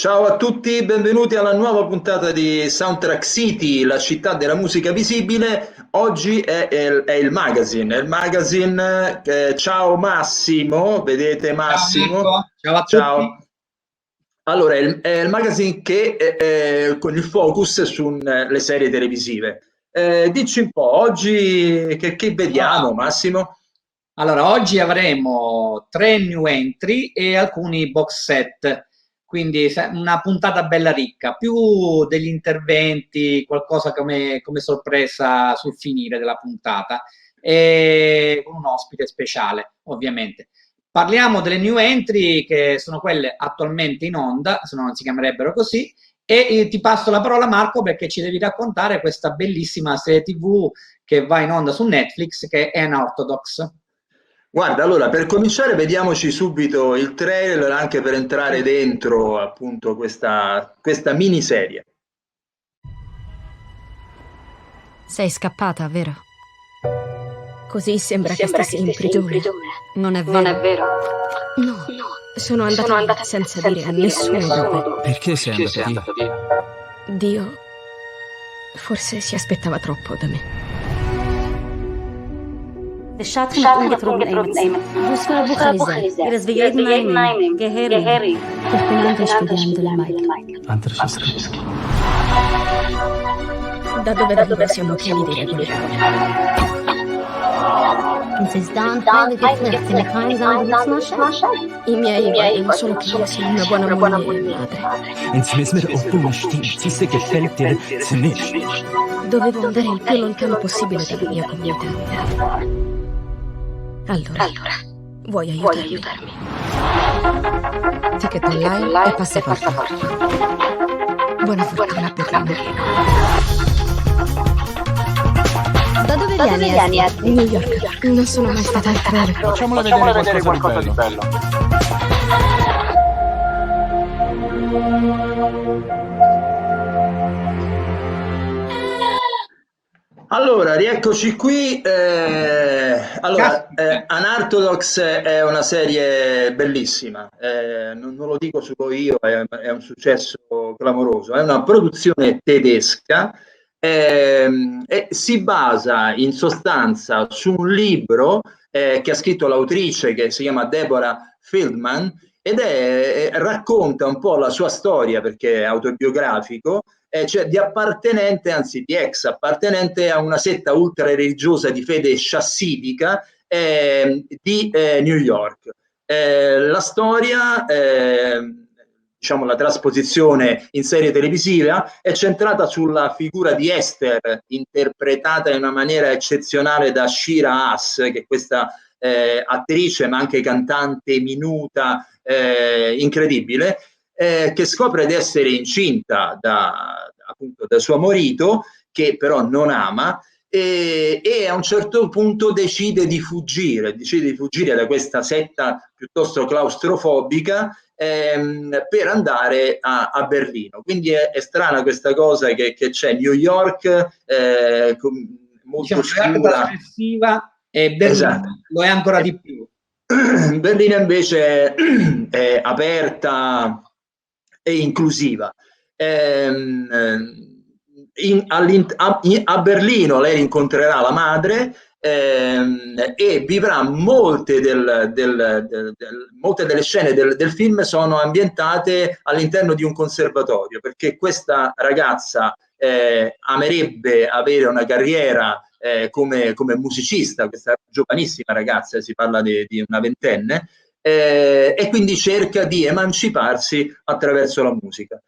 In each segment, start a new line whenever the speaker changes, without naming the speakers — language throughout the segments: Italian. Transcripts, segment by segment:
Ciao a tutti, benvenuti alla nuova puntata di Soundtrack City, la città della musica visibile. Oggi è il magazine, ciao Massimo, vedete
Ciao
Massimo?
Marco, ciao a tutti.
Ciao. Allora, è il magazine che con il focus sulle serie televisive. Dici un po', oggi che vediamo,
Allora,
Massimo?
oggi avremo tre new entry e alcuni box set, quindi una puntata bella ricca, più degli interventi, qualcosa come sorpresa sul finire della puntata, e con un ospite speciale, ovviamente. Parliamo delle new entry che sono quelle attualmente in onda, se no non si chiamerebbero così, e ti passo la parola Marco perché ci devi raccontare questa bellissima serie TV che va in onda su Netflix, che è Unorthodox.
Guarda, allora per cominciare vediamoci subito il trailer anche per entrare dentro appunto questa miniserie.
Sei scappata, vero?
Così sembra che stessi in prigione.
Non è
Non è
vero?
vero? No,
No.
sono andata via senza dire a nessuno dove.
Perché sei andato via?
Dio forse si aspettava troppo da me.
De Schatten hat ungetrunken Amos.
Bosfa Bukhariza, Razvigayt Naiming, Geheri,
Pertenente
studiando Mike.
Antracischi.
Da dove vengo siamo pieni di regole.
Insistan Heilige in Kein Smasha.
I miei vogliono solo che io sia una buona moglie e madre.
Insieme oppure stisse che felte se ne.
Dovevo andare il più lontano possibile dalla mia comunità. Allora, vuoi aiutarmi?
Ticket online e passaporto.
Buona fortuna per me.
Da dove vieni?
New York. Non sono mai stata altrove.
Facciamola vedere qualcosa di bello.
Allora, rieccoci qui. Unorthodox è una serie bellissima, non lo dico solo io, è un successo clamoroso. È una produzione tedesca e si basa in sostanza su un libro che ha scritto l'autrice, che si chiama Deborah Feldman, ed racconta un po' la sua storia, perché è autobiografico, cioè di appartenente, anzi di ex appartenente a una setta ultra religiosa di fede chassidica di New York. La storia, diciamo la trasposizione in serie televisiva, è centrata sulla figura di Esther, interpretata in una maniera eccezionale da Shira Haas, che è questa attrice ma anche cantante minuta, incredibile, che scopre di essere incinta appunto da suo marito, che però non ama, e a un certo punto decide di fuggire da questa setta piuttosto claustrofobica, per andare a Berlino. Quindi è strana questa cosa che c'è New York, molto oscura.
E Berlino
Esatto.
lo è ancora di più.
Berlino invece è aperta e inclusiva. A Berlino lei incontrerà la madre e vivrà molte delle scene del film sono ambientate all'interno di un conservatorio, perché questa ragazza amerebbe avere una carriera come musicista, questa giovanissima ragazza, si parla di una ventenne, e quindi cerca di emanciparsi attraverso la musica.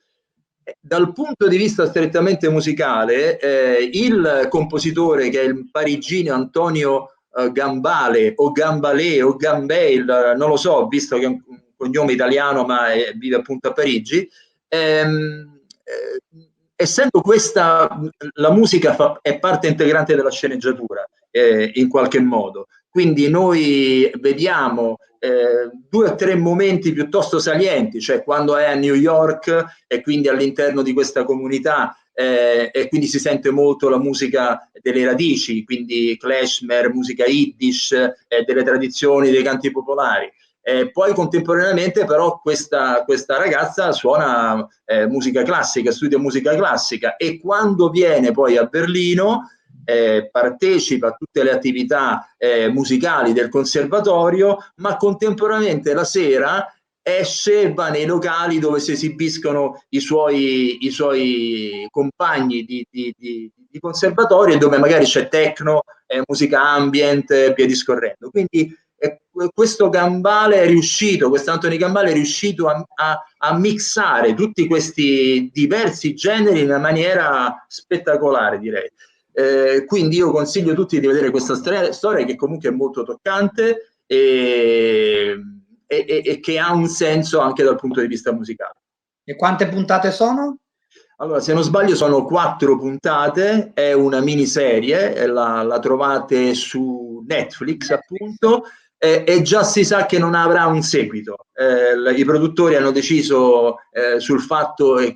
Dal punto di vista strettamente musicale, il compositore, che è il parigino Antonio Gambale o Gambalè o Gambail, non lo so, visto che è un cognome italiano ma vive appunto a Parigi, essendo questa la musica è parte integrante della sceneggiatura, in qualche modo, quindi noi vediamo 2 o 3 momenti piuttosto salienti, cioè quando è a New York e quindi all'interno di questa comunità, e quindi si sente molto la musica delle radici, quindi klezmer, musica yiddish, delle tradizioni, dei canti popolari. Poi contemporaneamente però questa ragazza suona musica classica, studia musica classica, e quando viene poi a Berlino partecipa a tutte le attività musicali del conservatorio, ma contemporaneamente la sera esce e va nei locali dove si esibiscono i suoi compagni di conservatorio, dove magari c'è techno, musica ambient, via discorrendo. Quindi questo Gambale è riuscito, questo Anthony Gambale è riuscito a mixare tutti questi diversi generi in una maniera spettacolare, direi. Quindi io consiglio a tutti di vedere questa storia, che comunque è molto toccante e che ha un senso anche dal punto di vista musicale.
E quante puntate sono?
Allora, se non sbaglio sono 4 puntate, è una miniserie, la trovate su Netflix appunto, e già si sa che non avrà un seguito. I produttori hanno deciso sul fatto, e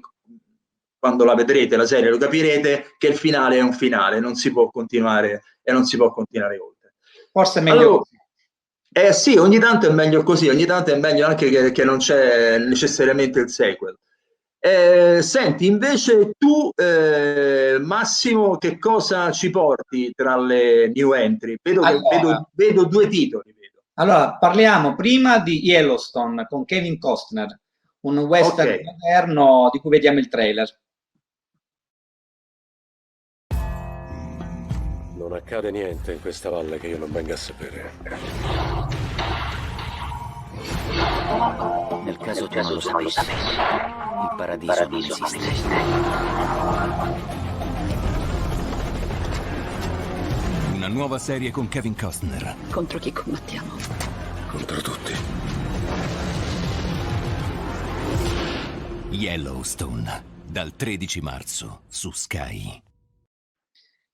quando la vedrete la serie lo capirete, che il finale è un finale, non si può continuare e non si può continuare oltre.
Forse è meglio così.
Sì, ogni tanto è meglio così, ogni tanto è meglio anche che non c'è necessariamente il sequel. Senti, invece tu, Massimo, che cosa ci porti tra le new entry? Vedo 2 titoli.
Allora, parliamo prima di Yellowstone con Kevin Costner, un western moderno di cui vediamo il trailer.
Non accade niente in questa valle che io non venga a sapere.
Nel caso tu non lo sapessi, il paradiso non esiste.
Una nuova serie con Kevin Costner.
Contro chi combattiamo?
Contro tutti.
Yellowstone, dal 13 marzo su Sky.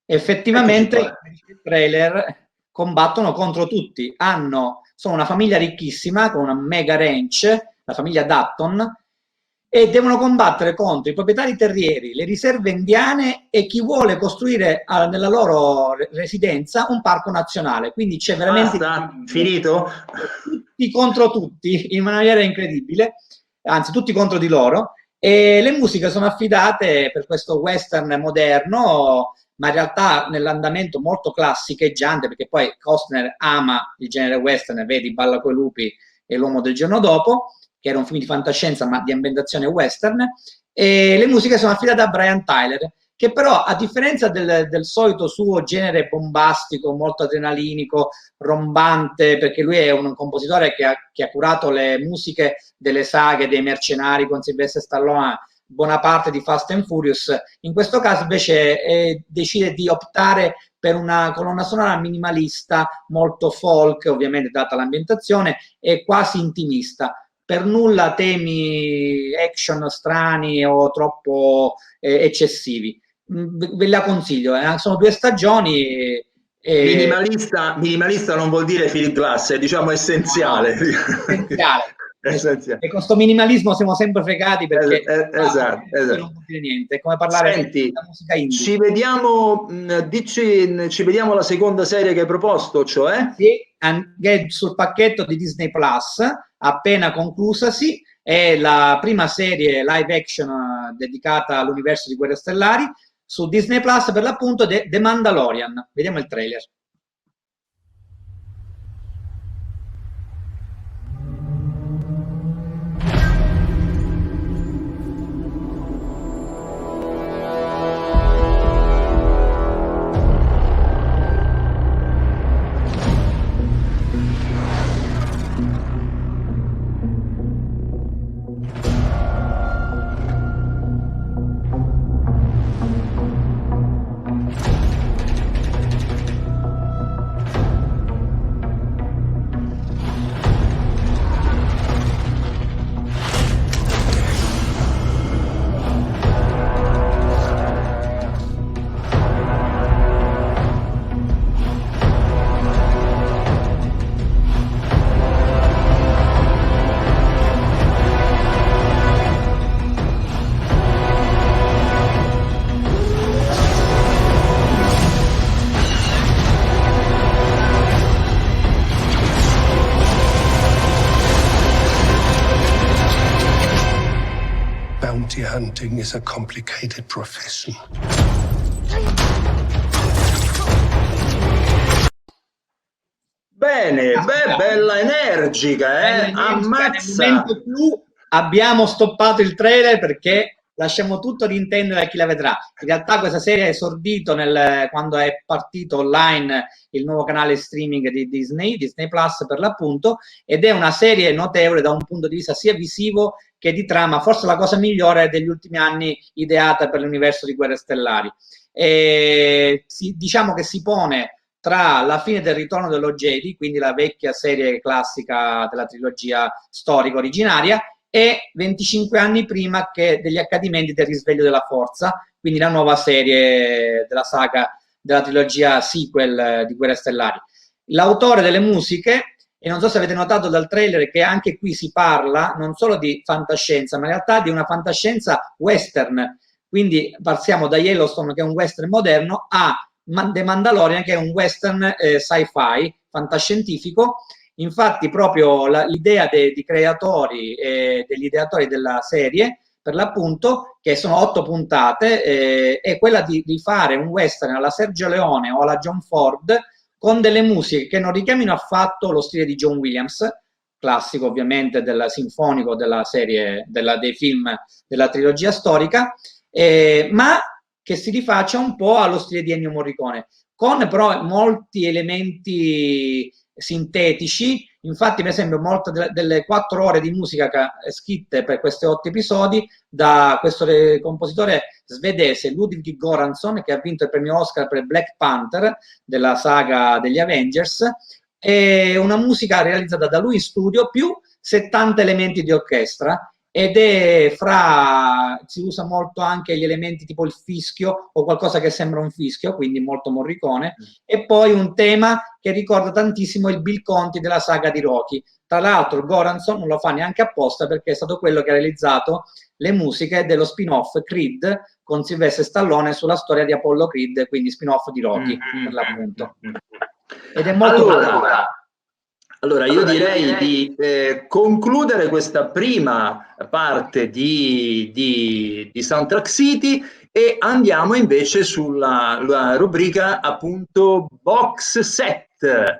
Effettivamente il trailer combattono contro tutti. Sono una famiglia ricchissima con una mega ranch, la famiglia Dutton, e devono combattere contro i proprietari terrieri, le riserve indiane e chi vuole costruire nella loro residenza un parco nazionale. Quindi c'è veramente
finito
tutti contro tutti in maniera incredibile, anzi tutti contro di loro, e le musiche sono affidate per questo western moderno, ma in realtà nell'andamento molto classicheggiante, perché poi Costner ama il genere western, vedi Balla coi lupi e L'uomo del giorno dopo, che era un film di fantascienza ma di ambientazione western, e le musiche sono affidate a Brian Tyler, che però, a differenza del solito suo genere bombastico, molto adrenalinico, rombante, perché lui è un compositore che ha curato le musiche delle saghe dei Mercenari con Sylvester Stallone, buona parte di Fast and Furious, in questo caso invece decide di optare per una colonna sonora minimalista, molto folk, ovviamente data l'ambientazione, e quasi intimista. Per nulla temi action strani o troppo eccessivi. Ve la consiglio, sono 2 stagioni.
Minimalista non vuol dire Philip Glass, è diciamo essenziale.
Essenziale. E con questo minimalismo siamo sempre fregati perché
esatto.
non vuol dire niente, è come parlare della musica indie.
Ci vediamo la seconda serie che hai proposto, cioè?
Sì, anche sul pacchetto di Disney Plus, appena conclusasi, è la prima serie live action dedicata all'universo di Guerre Stellari su Disney Plus, per l'appunto The Mandalorian. Vediamo il trailer.
hunting is a complicated profession.
Bene, bella energica, ammazza.
Nel momento clou abbiamo stoppato il trailer perché lasciamo tutto di intendere a chi la vedrà. In realtà questa serie è esordito quando è partito online il nuovo canale streaming di Disney Plus per l'appunto, ed è una serie notevole da un punto di vista sia visivo che di trama, forse la cosa migliore degli ultimi anni ideata per l'universo di Guerre Stellari. Diciamo che si pone tra la fine del Ritorno dello Jedi, quindi la vecchia serie classica della trilogia storica originaria, e 25 anni prima che degli accadimenti del Risveglio della Forza, quindi la nuova serie della saga della trilogia sequel di Guerre Stellari. L'autore delle musiche, e non so se avete notato dal trailer che anche qui si parla non solo di fantascienza, ma in realtà di una fantascienza western, quindi passiamo da Yellowstone, che è un western moderno, a The Mandalorian, che è un western sci-fi fantascientifico. Infatti proprio l'idea degli ideatori della serie, per l'appunto, che sono 8 puntate, è quella di fare un western alla Sergio Leone o alla John Ford, con delle musiche che non richiamino affatto lo stile di John Williams, classico ovviamente del sinfonico della serie, dei film della trilogia storica, ma che si rifaccia un po' allo stile di Ennio Morricone, con però molti elementi sintetici. Infatti, per esempio, molte delle 4 ore di musica scritte per questi 8 episodi da questo compositore svedese Ludwig Göransson, che ha vinto il premio Oscar per Black Panther della saga degli Avengers, è una musica realizzata da lui in studio più 70 elementi di orchestra, ed si usa molto anche gli elementi tipo il fischio o qualcosa che sembra un fischio, quindi molto Morricone, e poi un tema che ricorda tantissimo il Bill Conti della saga di Rocky. Tra l'altro Göransson non lo fa neanche apposta, perché è stato quello che ha realizzato le musiche dello spin-off Creed con Sylvester Stallone sulla storia di Apollo Creed, quindi spin-off di Rocky per l'appunto. Ed è molto
Allora, io direi di concludere questa prima parte di Soundtrack City e andiamo invece sulla rubrica appunto Box Set.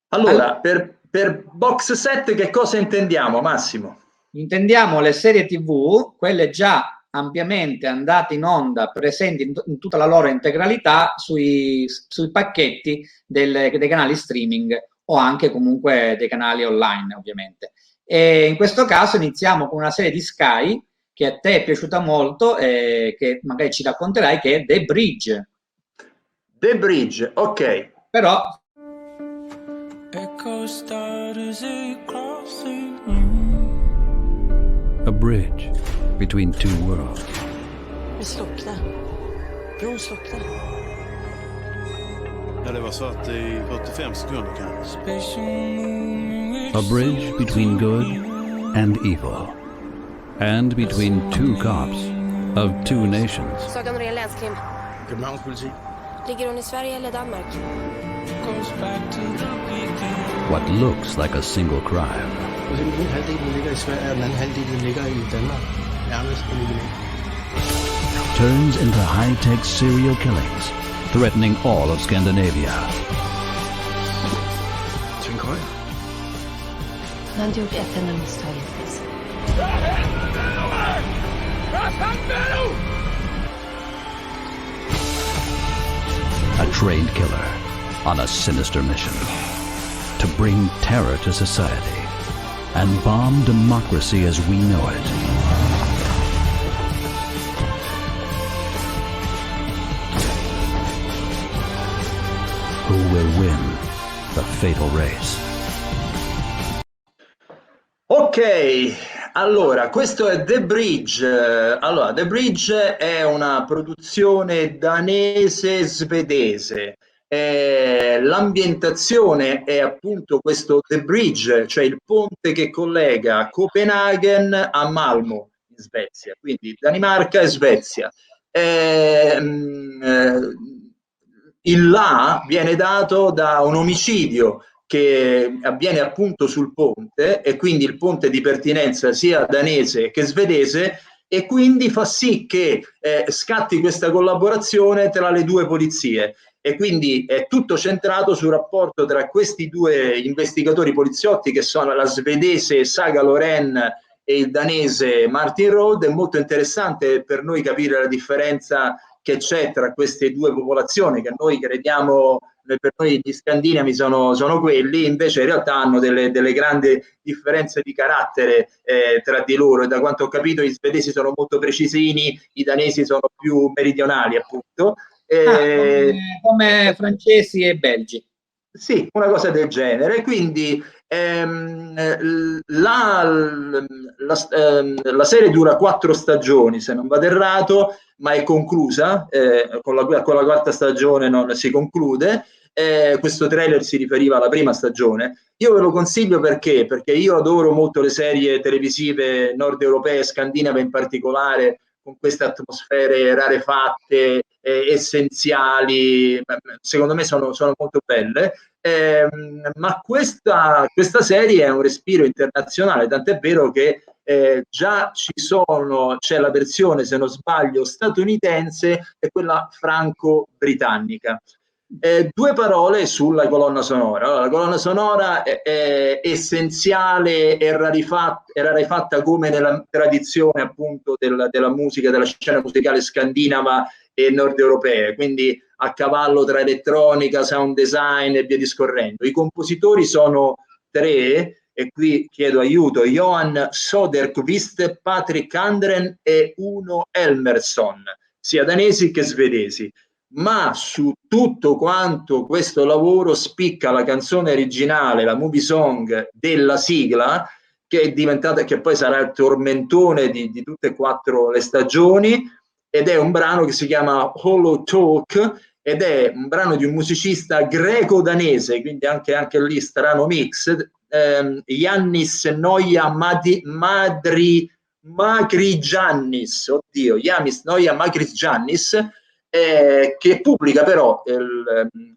Allora, per Box Set che cosa intendiamo, Massimo?
Intendiamo le serie TV, quelle già ampiamente andate in onda, presenti in tutta la loro integralità sui pacchetti dei canali streaming o anche comunque dei canali online, ovviamente. E in questo caso iniziamo con una serie di Sky che a te è piaciuta molto e che magari ci racconterai, che è The Bridge.
The Bridge, ok.
Però
A bridge between two worlds.
Ja, det var så att i 45 sekunder kanske.
A bridge between good and evil. And between two cops of two nations.
Saga Norén, länskrim.
Köpenhamns politi.
Ligger hon i Sverige eller Danmark?
What looks like a single crime.
Den ene halvdelen ligger i Sverige, og den anden halvdelen ligger i Danmark. Nærmest elimineret.
Turns into high-tech serial killings, threatening all of Scandinavia.
Tvinkøj.
Han hade gjort ett enda misstag hittills.
A trained killer on a sinister mission to bring terror to society and bomb democracy as we know it. Who will win the fatal race?
Ok, allora, questo è The Bridge. Allora, The Bridge è una produzione danese-svedese. L'ambientazione è appunto questo The Bridge, cioè il ponte che collega Copenaghen a Malmo in Svezia, quindi Danimarca e Svezia. Il là viene dato da un omicidio che avviene appunto sul ponte, e quindi il ponte di pertinenza sia danese che svedese, e quindi fa sì che scatti questa collaborazione tra le due polizie, e quindi è tutto centrato sul rapporto tra questi due investigatori poliziotti, che sono la svedese Saga Loren e il danese Martin Rode. È molto interessante per noi capire la differenza che c'è tra queste due popolazioni, che noi crediamo, per noi gli scandinavi sono quelli, invece in realtà hanno delle grandi differenze di carattere tra di loro, e da quanto ho capito gli svedesi sono molto precisini, i danesi sono più meridionali appunto.
Come francesi e belgi.
Sì, una cosa del genere. Quindi la serie dura 4 stagioni, se non vado errato, ma è conclusa, con la quarta stagione non si conclude. Questo trailer si riferiva alla prima stagione. Io ve lo consiglio perché io adoro molto le serie televisive nord europee, scandinave in particolare, con queste atmosfere rarefatte, essenziali. Secondo me sono molto belle, ma questa serie è un respiro internazionale, tant'è vero che già c'è la versione, se non sbaglio, statunitense e quella franco-britannica. 2 parole sulla colonna sonora. Allora, la colonna sonora è essenziale e rarefatta come nella tradizione appunto della musica, della scena musicale scandinava e nord europea, quindi a cavallo tra elettronica, sound design e via discorrendo. I compositori sono 3, e qui chiedo aiuto: Johan Söderqvist, Patrick Andren e Uno Elmerson, sia danesi che svedesi. Ma su tutto quanto questo lavoro spicca la canzone originale, la movie song della sigla, che è diventata, che poi sarà il tormentone di tutte e 4 le stagioni, ed è un brano che si chiama Hollow Talk, ed è un brano di un musicista greco-danese, quindi anche lì strano mix, Yannis Noia Makrigiannis, oddio, Yannis Noia Makrigiannis, che pubblica però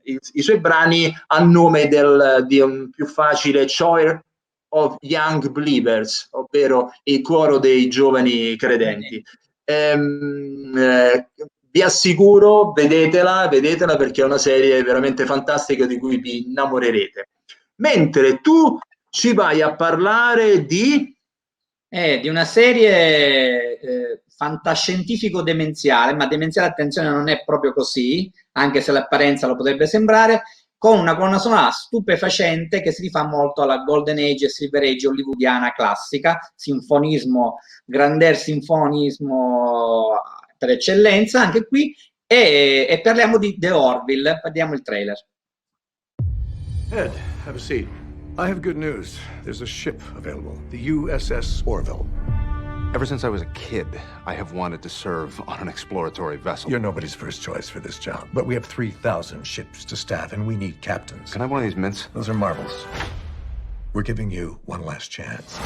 i suoi brani a nome di un più facile Choir of Young Believers, ovvero il coro dei giovani credenti. Vi assicuro, vedetela perché è una serie veramente fantastica di cui vi innamorerete. Mentre tu ci vai a parlare di
una serie fantascientifico-demenziale, ma demenziale, attenzione, non è proprio così, anche se l'apparenza lo potrebbe sembrare, con una colonna sonora stupefacente che si rifà molto alla Golden Age e Silver Age hollywoodiana classica, sinfonismo, grandeur sinfonismo per eccellenza, anche qui, e parliamo di The Orville, vediamo il trailer.
Ed, have a seat. I have good news. There's a ship available, the USS Orville.
Ever since I was a kid, I have wanted to serve on an exploratory vessel.
You're nobody's first choice for this job, but we have 3,000 ships to staff, and we need captains.
Can I have one of these mints?
Those are marbles. We're giving you one last chance.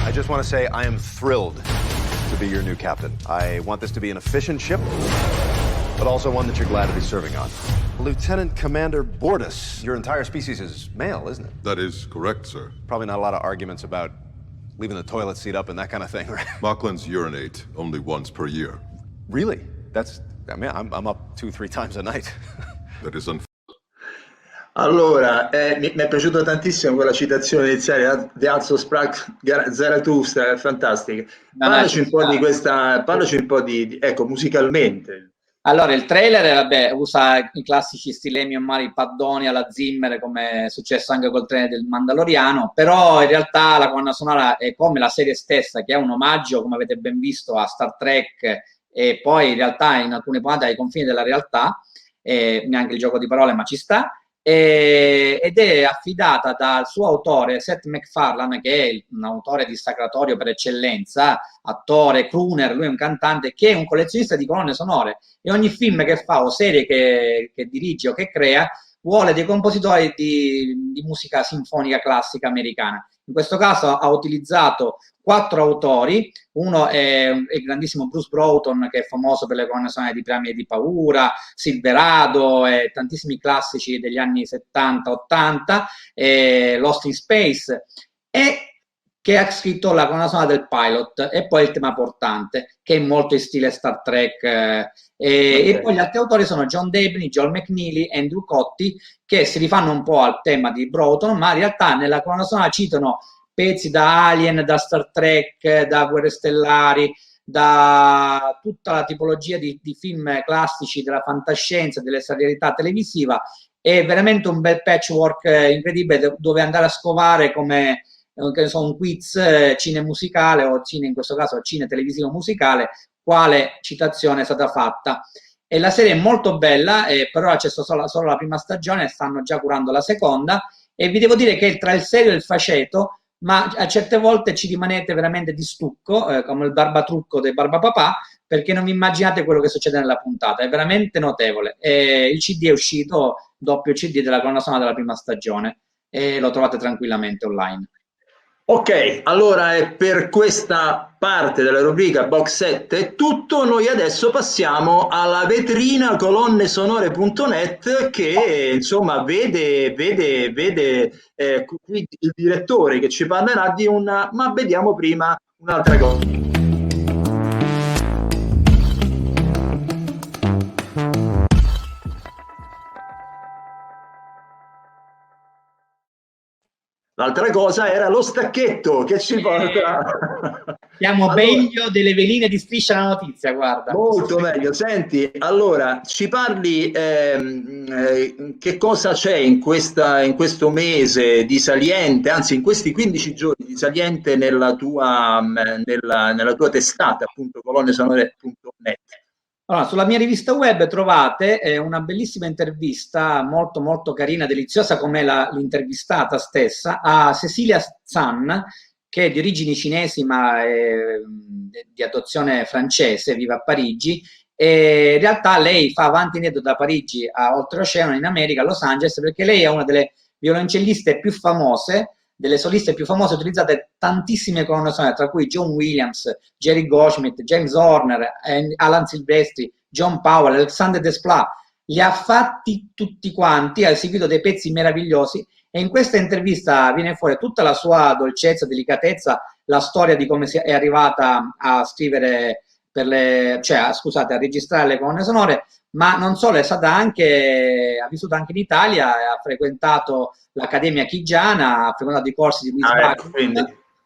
I just want to say I am thrilled to be your new captain. I want this to be an efficient ship, but also one that you're glad to be serving on. Lieutenant Commander Bordas, your entire species is male, isn't it?
That is correct, sir.
Probably not a lot of arguments about leaving the toilet seat up and that kind of thing, right?
Moclans urinate only once per year.
Really? I'm up 2-3 times a night.
That is
Allora, mi è piaciuta tantissimo quella citazione iniziale, The Also Sprach Zarathustra, è fantastica. Parlaci un po' di ecco, musicalmente.
Allora, il trailer, vabbè, usa i classici stili Ennio Morricone alla Zimmer, come è successo anche col trailer del Mandaloriano, però in realtà la colonna sonora è come la serie stessa, che è un omaggio, come avete ben visto, a Star Trek, e poi in realtà in alcune puntate ai confini della realtà, neanche il gioco di parole, ma ci sta, ed è affidata dal suo autore Seth MacFarlane, che è un autore dissacratorio per eccellenza, attore, crooner, lui è un cantante, che è un collezionista di colonne sonore, e ogni film che fa o serie che dirige o che crea vuole dei compositori di musica sinfonica classica americana. In questo caso ha utilizzato 4 autori, uno è il grandissimo Bruce Broughton, che è famoso per le colonne sonore di Piramide di Paura, Silverado e tantissimi classici degli anni 70-80, Lost in Space, e che ha scritto la colonna sonora del Pilot e poi il tema portante, che è molto in stile Star Trek. E poi gli altri autori sono John Debney, Joel McNeely, Andrew Cotti, che si rifanno un po' al tema di Broughton, ma in realtà nella colonna sonora citano pezzi da Alien, da Star Trek, da Guerre Stellari, da tutta la tipologia di film classici della fantascienza, della serialità televisiva. È veramente un bel patchwork incredibile dove andare a scovare come che so, un quiz cinemusicale o in questo caso cine televisivo musicale, quale citazione è stata fatta. E la serie è molto bella, però c'è solo la prima stagione, stanno già curando la seconda, e vi devo dire che tra il serio e il faceto, ma a certe volte ci rimanete veramente di stucco, come il barbatrucco del Barbapapà, perché non vi immaginate quello che succede nella puntata, è veramente notevole. Il CD è uscito, doppio CD della colonna sonora della prima stagione, e lo trovate tranquillamente online.
Ok, allora per questa parte della rubrica Box Set è tutto. Noi adesso passiamo alla vetrina colonnesonore.net, che insomma vede qui il direttore che ci parlerà di una, ma vediamo prima un'altra cosa. L'altra cosa era lo stacchetto che ci porta.
Siamo meglio delle veline di Striscia la Notizia, guarda.
Molto meglio. Senti, allora ci parli che cosa c'è in questo mese di saliente, anzi in questi 15 giorni di saliente nella tua testata, appunto colonnesonore.net.
Allora, sulla mia rivista web trovate una bellissima intervista molto molto carina, deliziosa come l'intervistata stessa, a Cecilia Zan, che è di origini cinesi ma di adozione francese, vive a Parigi, e in realtà lei fa avanti e indietro da Parigi a oltreoceano in America, a Los Angeles, perché lei è una delle violoncelliste più famose, delle soliste più famose, utilizzate tantissime colonne sonore, tra cui John Williams, Jerry Goldsmith, James Horner, Alan Silvestri, John Powell, Alexandre Desplat. Li ha fatti tutti quanti, ha eseguito dei pezzi meravigliosi, e in questa intervista viene fuori tutta la sua dolcezza, delicatezza, la storia di come è arrivata a scrivere a registrare le colonne sonore, ma non solo, ha vissuto anche in Italia, ha frequentato l'Accademia Chigiana, ha frequentato i corsi di Luis Bacchus,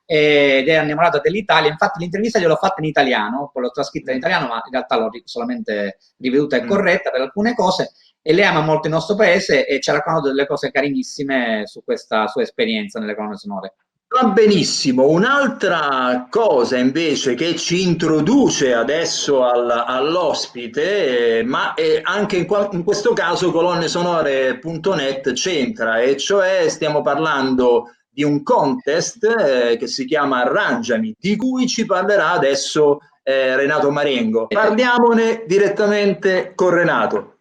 ed è innamorata dell'Italia. Infatti l'intervista gliel'ho fatta in italiano, poi l'ho trascritta in italiano, ma in realtà l'ho solamente riveduta e corretta per alcune cose, e lei ama molto il nostro paese e ci ha raccontato delle cose carinissime su questa sua esperienza nelle colonne sonore.
Va benissimo. Un'altra cosa invece che ci introduce adesso all'ospite, ma anche in questo caso colonnesonore.net c'entra, e cioè stiamo parlando di un contest che si chiama Arrangiami, di cui ci parlerà adesso Renato Marengo. Parliamone direttamente con Renato.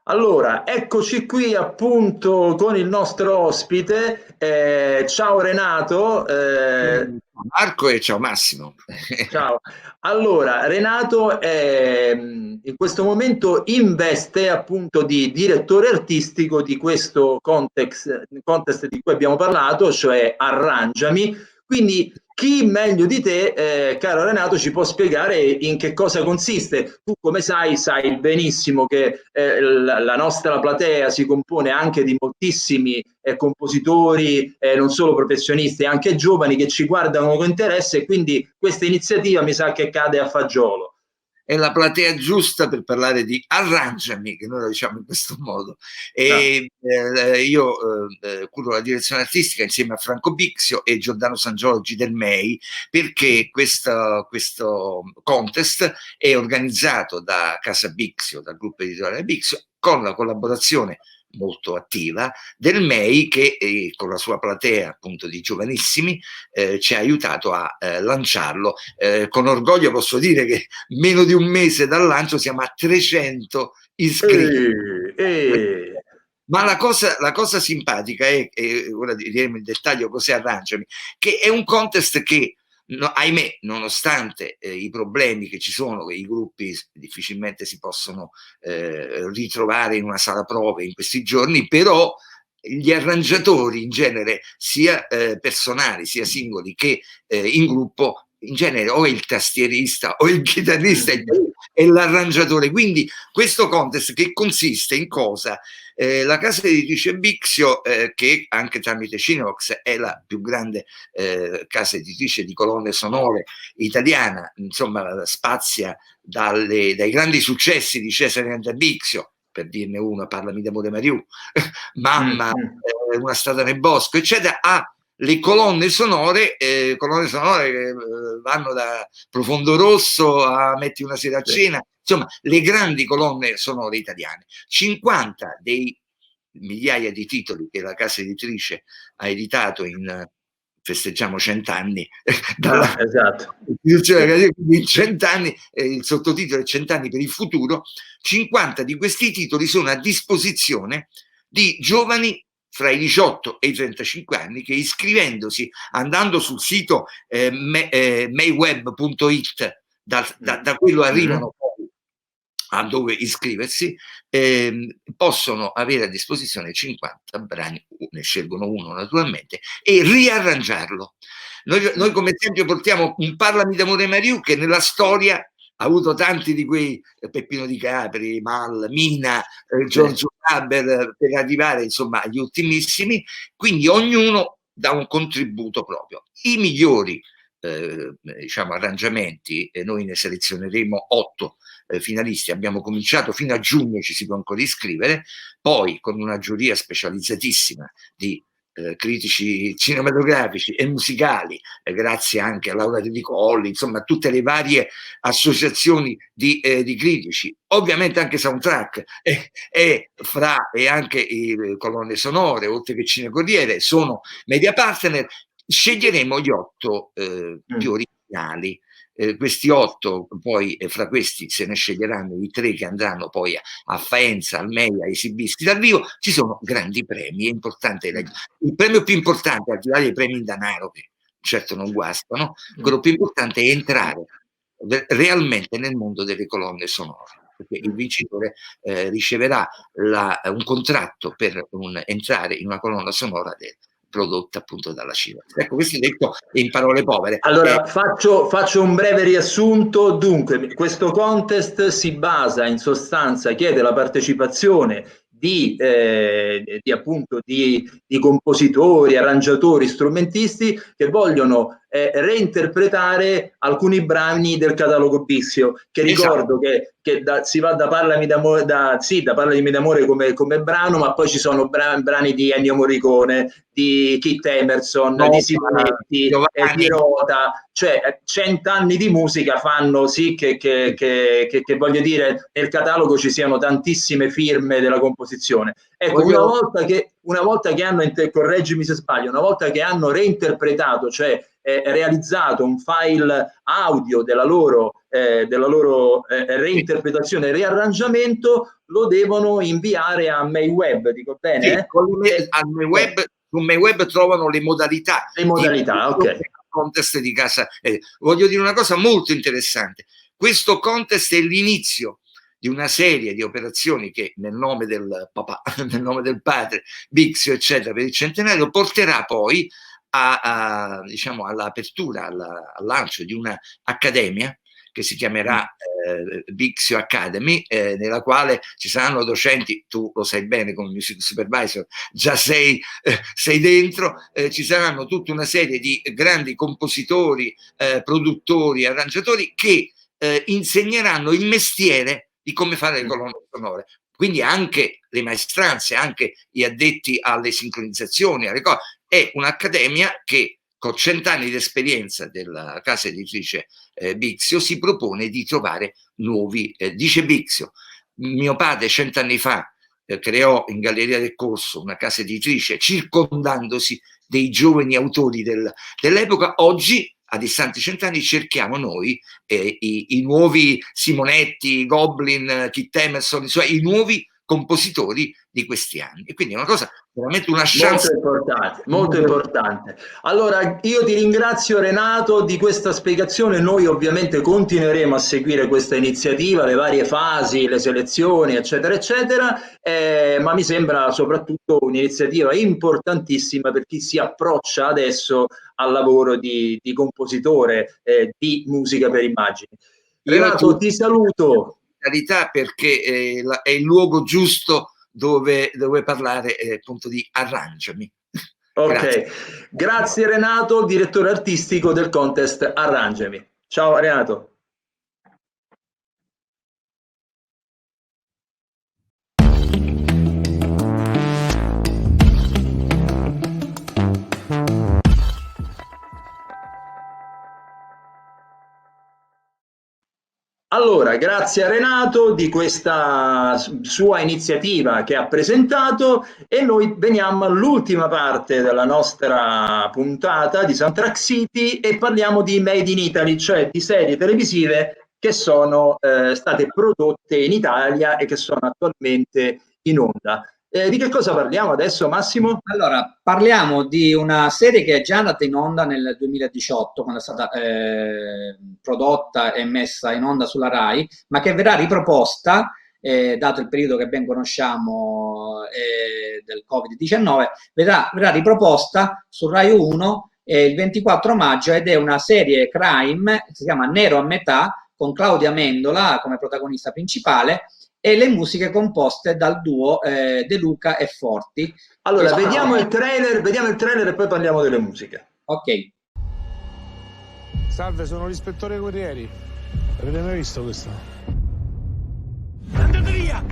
Allora, eccoci qui appunto con il nostro ospite. Ciao Renato.
Marco, e ciao Massimo.
Ciao. Allora, Renato in questo momento investe appunto di direttore artistico di questo contest di cui abbiamo parlato, cioè Arrangiami. Quindi chi meglio di te, caro Renato, ci può spiegare in che cosa consiste? Tu, come sai benissimo che la nostra platea si compone anche di moltissimi compositori, non solo professionisti, anche giovani che ci guardano con interesse, e quindi questa iniziativa mi sa che cade a fagiolo.
È la platea giusta per parlare di Arrangiami, che noi lo diciamo in questo modo. E io curo la direzione artistica insieme a Franco Bixio e Giordano Sangiorgi del MEI, perché questo contest è organizzato da Casa Bixio, dal gruppo editoriale Bixio, con la collaborazione molto attiva, del MEI che con la sua platea appunto di giovanissimi ci ha aiutato a lanciarlo. Con orgoglio posso dire che meno di un mese dal lancio siamo a 300 iscritti. Ma la cosa simpatica è, ora diremo in dettaglio cos'è Arrangiami, che è un contest che, ahimè, nonostante i problemi che ci sono, che i gruppi difficilmente si possono ritrovare in una sala prove in questi giorni, però gli arrangiatori in genere, sia personali sia singoli che in gruppo, in genere o il tastierista o il chitarrista e l'arrangiatore. Quindi questo contest, che consiste in cosa? La casa editrice Bixio, che anche tramite Cinevox è la più grande casa editrice di colonne sonore italiana, insomma spazia dai grandi successi di Cesare André Bixio, per dirne uno, Parlami d'amore Mariù, Mamma, Una strada nel bosco, eccetera, a le colonne sonore che vanno da Profondo Rosso a Metti una sera a cena, insomma le grandi colonne sonore italiane. 50 dei migliaia di titoli che la casa editrice ha editato festeggiamo 100 anni dalla istituzione, quindi 100 anni, il sottotitolo è 100 anni per il futuro. 50 di questi titoli sono a disposizione di giovani fra i 18 e i 35 anni che, iscrivendosi, andando sul sito mayweb.it, da quello arrivano poi a dove iscriversi, possono avere a disposizione 50 brani, ne scelgono uno naturalmente, e riarrangiarlo. Noi come esempio portiamo un Parlami d'amore Mariù che nella storia ha avuto tanti di quei Peppino Di Capri, Mal, Mina, Giorgio Gaber, per arrivare insomma agli ultimissimi, quindi ognuno dà un contributo proprio. I migliori diciamo arrangiamenti, noi ne selezioneremo 8 finalisti. Abbiamo cominciato, fino a giugno ci si può ancora iscrivere, poi con una giuria specializzatissima di critici cinematografici e musicali, grazie anche a Laura De Colli, insomma a tutte le varie associazioni di critici, ovviamente anche Soundtrack e anche colonne sonore, oltre che Cinecorriere, sono media partner. Sceglieremo gli 8 più originali. Questi 8, poi fra questi se ne sceglieranno i 3 che andranno poi a Faenza, al MEI, a esibirsi dal vivo. Ci sono grandi premi, è importante. Il premio più importante, al di là dei premi in denaro, che certo non guastano, quello più importante è entrare realmente nel mondo delle colonne sonore, perché il vincitore riceverà un contratto per entrare in una colonna sonora prodotta appunto dalla Cinevox. Ecco, questo detto in parole povere.
Allora, faccio un breve riassunto. Dunque, questo contest si basa, in sostanza, chiede la partecipazione di compositori, arrangiatori, strumentisti che vogliono reinterpretare alcuni brani del catalogo Bixio, che ricordo che si va da Parlami d'amore come brano, ma poi ci sono brani di Ennio Morricone, di Keith Emerson, di Simonetti, di Rota, cioè 100 anni di musica fanno sì che voglio dire, nel catalogo ci siano tantissime firme della composizione. Ecco, una volta che hanno, correggimi se sbaglio, una volta che hanno reinterpretato, cioè realizzato un file audio della loro reinterpretazione e riarrangiamento, lo devono inviare a MayWeb, dico bene?
Su MayWeb trovano le modalità.
Ok.
Contest di casa. Voglio dire una cosa molto interessante. Questo contest è l'inizio di una serie di operazioni che nel nome del papà, nel nome del padre, Bixio, eccetera, per il centenario, porterà poi diciamo all'apertura, al lancio di una accademia che si chiamerà Bixio Academy, nella quale ci saranno docenti, tu lo sai bene come music supervisor, già sei dentro, ci saranno tutta una serie di grandi compositori, produttori, arrangiatori che insegneranno il mestiere di come fare le colonne sonore. Quindi anche le maestranze, anche gli addetti alle sincronizzazioni, alle cose. È un'accademia che con 100 anni di esperienza della casa editrice Bixio si propone di trovare nuovi, dice Bixio, mio padre 100 anni fa creò in Galleria del Corso una casa editrice circondandosi dei giovani autori dell'epoca. Oggi, a distanti 100 anni, cerchiamo noi i nuovi Simonetti, Goblin, Kit Emerson, insomma, i nuovi compositori di questi anni. E quindi è una cosa veramente una chance
molto importante. Allora io ti ringrazio, Renato, di questa spiegazione. Noi ovviamente continueremo a seguire questa iniziativa, le varie fasi, le selezioni, eccetera eccetera, ma mi sembra soprattutto un'iniziativa importantissima per chi si approccia adesso al lavoro di compositore di musica per immagini. Renato, ti saluto.
Perché è il luogo giusto dove parlare appunto di Arrangiami.
Ok, grazie Renato, direttore artistico del contest Arrangiami. Ciao Renato. Allora, grazie a Renato di questa sua iniziativa che ha presentato, e noi veniamo all'ultima parte della nostra puntata di Soundtrack City e parliamo di Made in Italy, cioè di serie televisive che sono state prodotte in Italia e che sono attualmente in onda. Di che cosa parliamo adesso, Massimo?
Allora, parliamo di una serie che è già andata in onda nel 2018, quando è stata prodotta e messa in onda sulla Rai, ma che verrà riproposta, dato il periodo che ben conosciamo del Covid-19, verrà riproposta su Rai 1 il 24 maggio, ed è una serie crime, si chiama Nero a metà, con Claudia Mendola come protagonista principale, e le musiche composte dal duo De Luca e Forti.
Allora, vediamo il trailer e poi parliamo delle musiche.
Ok.
Salve, sono l'ispettore Guerrieri. Avete mai visto questo? Andate via!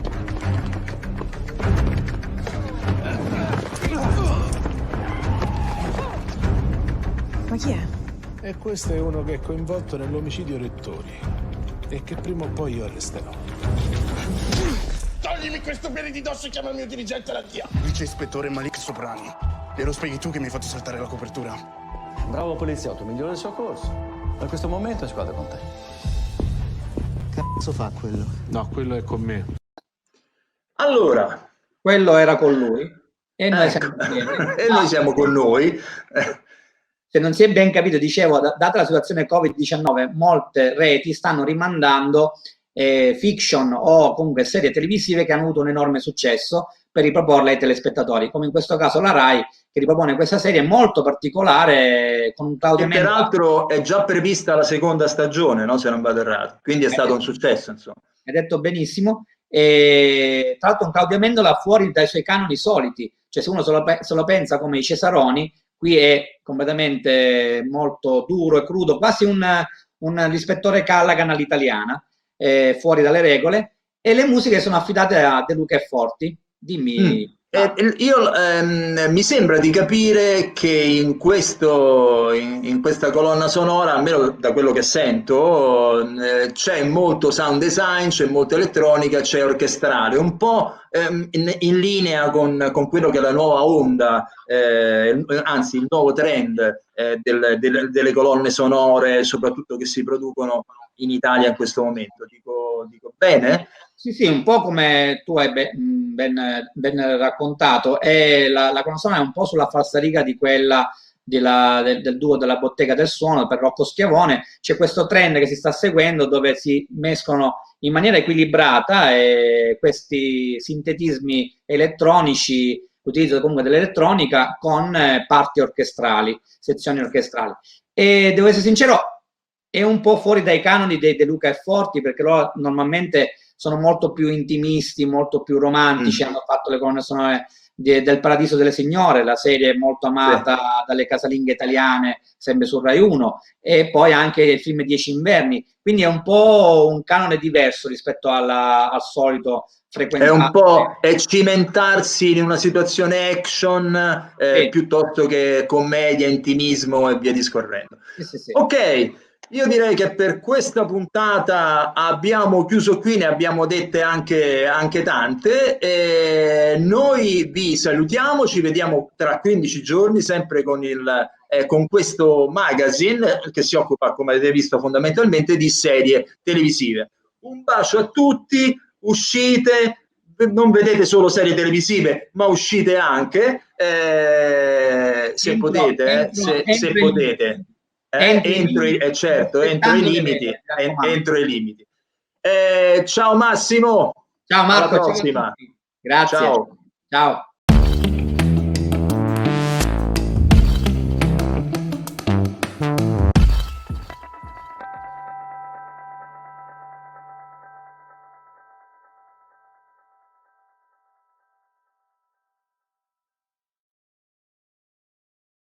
Ma chi è?
E questo è uno che è coinvolto nell'omicidio Rettori e che prima o poi io arresterò.
Toglimi questo piede di dosso e chiama il mio dirigente alla DIA.
Vice ispettore Malik Soprani. Glielo spieghi tu che mi hai fatto saltare la copertura.
Bravo poliziotto, migliore del soccorso. Da questo momento è squadra con te.
Cazzo fa quello?
No, quello è con me.
Allora,
quello era con lui e noi siamo insieme.
E noi siamo con noi.
Se non si è ben capito, dicevo, data la situazione Covid-19, molte reti stanno rimandando fiction o comunque serie televisive che hanno avuto un enorme successo per riproporle ai telespettatori, come in questo caso la Rai, che ripropone questa serie molto particolare con un Claudio Mendola.
Peraltro è già prevista la seconda stagione, no? Se non vado errato, quindi è stato un successo, insomma.
Hai detto benissimo. E tra l'altro un Claudio Mendola fuori dai suoi canoni soliti, cioè se uno se lo pensa come i Cesaroni, qui è completamente molto duro e crudo, quasi l'ispettore Callaghan all'italiana, fuori dalle regole, e le musiche sono affidate a De Luca e Forti. Dimmi.
Mi sembra di capire che in questa colonna sonora, almeno da quello che sento, c'è molto sound design, c'è molta elettronica, c'è orchestrale, un po' in linea con quello che è la nuova onda, anzi il nuovo trend delle colonne sonore, soprattutto che si producono in Italia in questo momento. Dico bene?
Sì, un po' come tu hai ben raccontato, e la colonna sonora è un po' sulla falsariga di quella del duo della Bottega del Suono per Rocco Schiavone. C'è questo trend che si sta seguendo dove si mescolano in maniera equilibrata questi sintetismi elettronici, l'utilizzo comunque dell'elettronica con parti orchestrali, sezioni orchestrali. E devo essere sincero, è un po' fuori dai canoni dei De Luca e Forti, perché loro normalmente sono molto più intimisti, molto più romantici, hanno fatto le colonne sonore del Paradiso delle Signore, la serie molto amata dalle casalinghe italiane, sempre su Rai 1, e poi anche il film 10 Inverni, quindi è un po' un canone diverso rispetto al solito frequentato.
È un po' cimentarsi in una situazione action piuttosto che commedia, intimismo e via discorrendo.
Sì.
Ok. Io direi che per questa puntata abbiamo chiuso qui, ne abbiamo dette anche tante. Noi vi salutiamo, ci vediamo tra 15 giorni, sempre con questo magazine che si occupa, come avete visto, fondamentalmente di serie televisive. Un bacio a tutti, uscite, non vedete solo serie televisive, ma uscite anche, se potete. Entro i limiti. Ciao Massimo.
Ciao Marco.
Alla prossima.
Grazie.
Ciao.